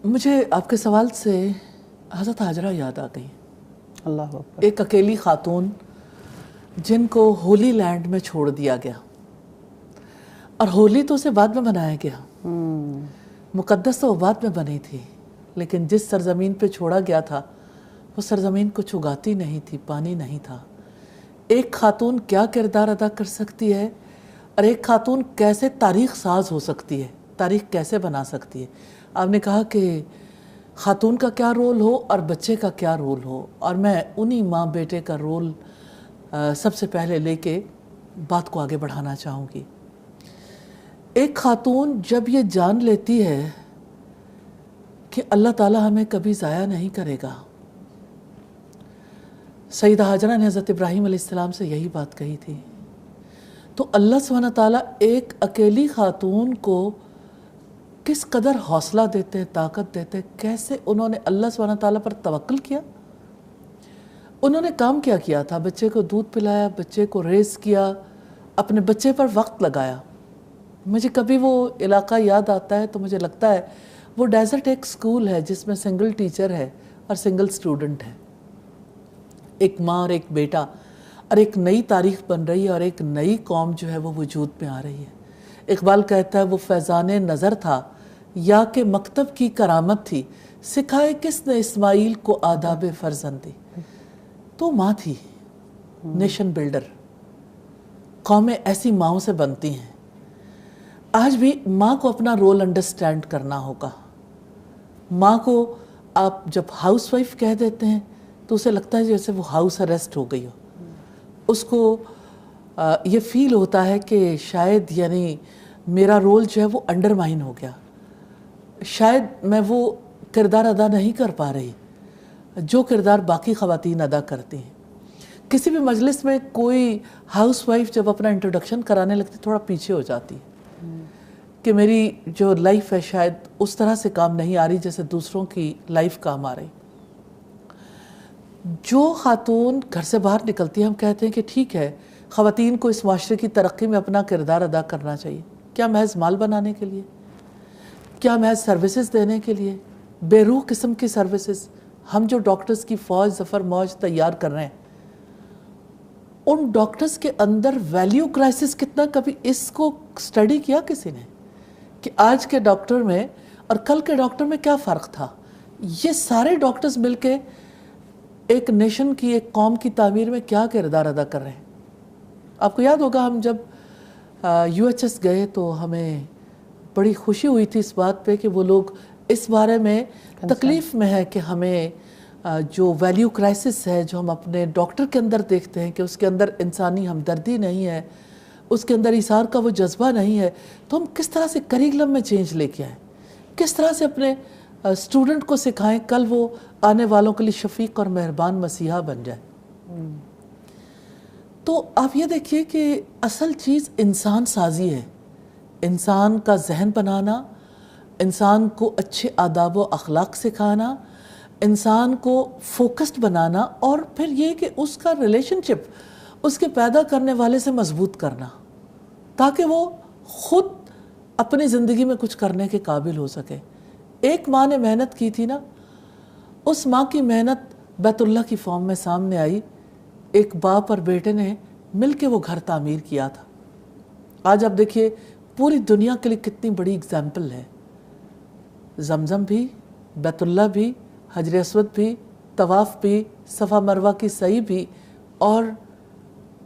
مجھے آپ کے سوال سے حضرت ہاجرہ یاد آ گئی. اللہ اکبر. ایک اکیلی خاتون جن کو ہولی لینڈ میں چھوڑ دیا گیا، اور ہولی تو اسے بعد میں منایا گیا، مقدس تو وہ بعد میں بنی تھی، لیکن جس سرزمین پہ چھوڑا گیا تھا وہ سرزمین کچھ اگاتی نہیں تھی، پانی نہیں تھا. ایک خاتون کیا کردار ادا کر سکتی ہے، اور ایک خاتون کیسے تاریخ ساز ہو سکتی ہے، تاریخ کیسے بنا سکتی ہے. آپ نے کہا کہ خاتون کا کیا رول ہو اور بچے کا کیا رول ہو، اور میں انہی ماں بیٹے کا رول سب سے پہلے لے کے بات کو آگے بڑھانا چاہوں گی. ایک خاتون جب یہ جان لیتی ہے کہ اللہ تعالیٰ ہمیں کبھی ضائع نہیں کرے گا. سیدہ ہاجرہ نے حضرت ابراہیم علیہ السلام سے یہی بات کہی تھی. تو اللہ سبحانہ تعالیٰ ایک اکیلی خاتون کو کس قدر حوصلہ دیتے ہیں، طاقت دیتے ہیں، کیسے انہوں نے اللہ سبحانہ تعالیٰ پر توکل کیا. انہوں نے کام کیا کیا تھا، بچے کو دودھ پلایا، بچے کو ریز کیا، اپنے بچے پر وقت لگایا. مجھے کبھی وہ علاقہ یاد آتا ہے تو مجھے لگتا ہے وہ ڈیزرٹ ایک سکول ہے جس میں سنگل ٹیچر ہے اور سنگل سٹوڈنٹ ہے، ایک ماں اور ایک بیٹا، اور ایک نئی تاریخ بن رہی ہے اور ایک نئی قوم جو ہے وہ وجود میں آ رہی ہے. اقبال کہتا ہے وہ فیضان نظر تھا یا کہ مکتب کی کرامت تھی، سکھائے کس نے اسماعیل کو آداب فرزندی. تو ماں تھی، نیشن بلڈر. قومیں ایسی ماؤں سے بنتی ہیں. آج بھی ماں کو اپنا رول انڈرسٹینڈ کرنا ہوگا. ماں کو آپ جب ہاؤس وائف کہہ دیتے ہیں تو اسے لگتا ہے جیسے وہ ہاؤس اریسٹ ہو گئی ہو. اس کو یہ فیل ہوتا ہے کہ شاید یعنی میرا رول جو ہے وہ انڈرمائن ہو گیا، شاید میں وہ کردار ادا نہیں کر پا رہی جو کردار باقی خواتین ادا کرتی ہیں. کسی بھی مجلس میں کوئی ہاؤس وائف جب اپنا انٹروڈکشن کرانے لگتی تھوڑا پیچھے ہو جاتی ہے کہ میری جو لائف ہے شاید اس طرح سے کام نہیں آ رہی جیسے دوسروں کی لائف کام آ رہی. جو خاتون گھر سے باہر نکلتی ہے ہم کہتے ہیں کہ ٹھیک ہے خواتین کو اس معاشرے کی ترقی میں اپنا کردار ادا کرنا چاہیے. کیا محض مال بنانے کے لیے؟ کیا محض سروسز دینے کے لیے؟ بے روح قسم کی سروسز. ہم جو ڈاکٹرز کی فوج ظفر موج تیار کر رہے ہیں، ان ڈاکٹرز کے اندر ویلیو کرائسس کتنا، کبھی اس کو سٹڈی کیا کسی نے کہ آج کے ڈاکٹر میں اور کل کے ڈاکٹر میں کیا فرق تھا؟ یہ سارے ڈاکٹرز مل کے ایک نیشن کی، ایک قوم کی تعمیر میں کیا کردار ادا کر رہے ہیں. آپ کو یاد ہوگا ہم جب یو ایچ ایس گئے تو ہمیں بڑی خوشی ہوئی تھی اس بات پہ کہ وہ لوگ اس بارے میں تکلیف میں ہے کہ ہمیں جو ویلیو کرائسس ہے جو ہم اپنے ڈاکٹر کے اندر دیکھتے ہیں کہ اس کے اندر انسانی ہمدردی نہیں ہے، اس کے اندر ایثار کا وہ جذبہ نہیں ہے، تو ہم کس طرح سے کریکلم میں چینج لے کے آئیں، کس طرح سے اپنے اسٹوڈنٹ کو سکھائیں کل وہ آنے والوں کے لیے شفیق اور مہربان مسیحا بن جائے. تو آپ یہ دیکھیے کہ اصل چیز انسان سازی ہے، انسان کا ذہن بنانا، انسان کو اچھے آداب و اخلاق سکھانا، انسان کو فوکسڈ بنانا، اور پھر یہ کہ اس کا ریلیشن شپ اس کے پیدا کرنے والے سے مضبوط کرنا تاکہ وہ خود اپنی زندگی میں کچھ کرنے کے قابل ہو سکے. ایک ماں نے محنت کی تھی نا، اس ماں کی محنت بیت اللہ کی فارم میں سامنے آئی. ایک باپ اور بیٹے نے مل کے وہ گھر تعمیر کیا تھا. آج آپ دیکھیے پوری دنیا کے لیے کتنی بڑی اگزامپل ہے. زمزم بھی، بیت اللہ بھی، حجر اسود بھی، طواف بھی، صفا مروہ کی سعی بھی، اور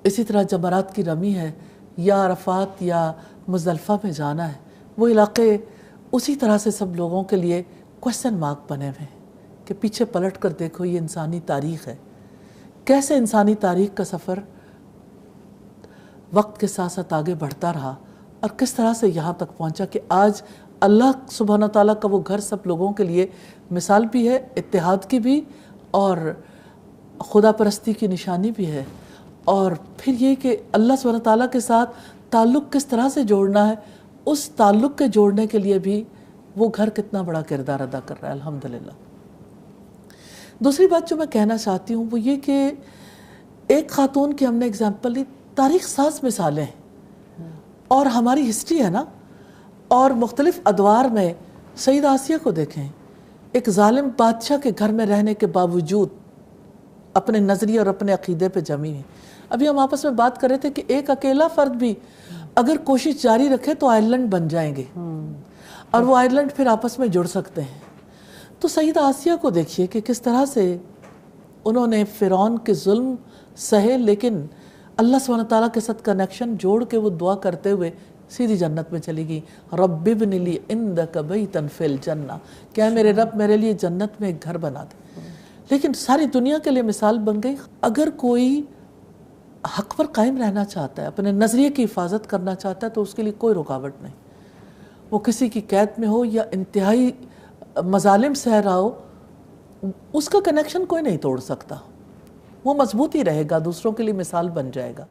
اسی طرح جمرات کی رمی ہے، یا عرفات یا مزدلفہ میں جانا ہے. وہ علاقے اسی طرح سے سب لوگوں کے لیے کوسچن مارک بنے ہوئے ہیں کہ پیچھے پلٹ کر دیکھو یہ انسانی تاریخ ہے، کیسے انسانی تاریخ کا سفر وقت کے ساتھ ساتھ آگے بڑھتا رہا اور کس طرح سے یہاں تک پہنچا کہ آج اللہ سبحانہ تعالیٰ کا وہ گھر سب لوگوں کے لیے مثال بھی ہے، اتحاد کی بھی اور خدا پرستی کی نشانی بھی ہے. اور پھر یہ کہ اللہ سبحانہ تعالیٰ کے ساتھ تعلق کس طرح سے جوڑنا ہے، اس تعلق کے جوڑنے کے لیے بھی وہ گھر کتنا بڑا کردار ادا کر رہا ہے الحمدللہ. دوسری بات جو میں کہنا چاہتی ہوں وہ یہ کہ ایک خاتون کی ہم نے اگزامپل لی، تاریخ ساز مثالیں ہیں اور ہماری ہسٹری ہے نا، اور مختلف ادوار میں سیدہ آسیہ کو دیکھیں ایک ظالم بادشاہ کے گھر میں رہنے کے باوجود اپنے نظریے اور اپنے عقیدے پہ جمی ہے. ابھی ہم آپس میں بات کر رہے تھے کہ ایک اکیلا فرد بھی اگر کوشش جاری رکھے تو آئرلینڈ بن جائیں گے اور وہ آئرلینڈ پھر آپس میں جڑ سکتے ہیں. تو سیدہ آسیہ کو دیکھیے کہ کس طرح سے انہوں نے فرعون کے ظلم سہے، لیکن اللہ سبحانہ تعالیٰ کے ساتھ کنیکشن جوڑ کے وہ دعا کرتے ہوئے سیدھی جنت میں چلی گئی. رب ابن لی عندک بیتا فی الجنہ، کیا میرے رب میرے لیے جنت میں ایک گھر بنا دے. لیکن ساری دنیا کے لیے مثال بن گئی. اگر کوئی حق پر قائم رہنا چاہتا ہے، اپنے نظریے کی حفاظت کرنا چاہتا ہے، تو اس کے لیے کوئی رکاوٹ نہیں. وہ کسی کی قید میں ہو یا انتہائی مظالم سہ رہا ہو، اس کا کنیکشن کوئی نہیں توڑ سکتا. وہ مضبوط ہی رہے گا، دوسروں کے لیے مثال بن جائے گا.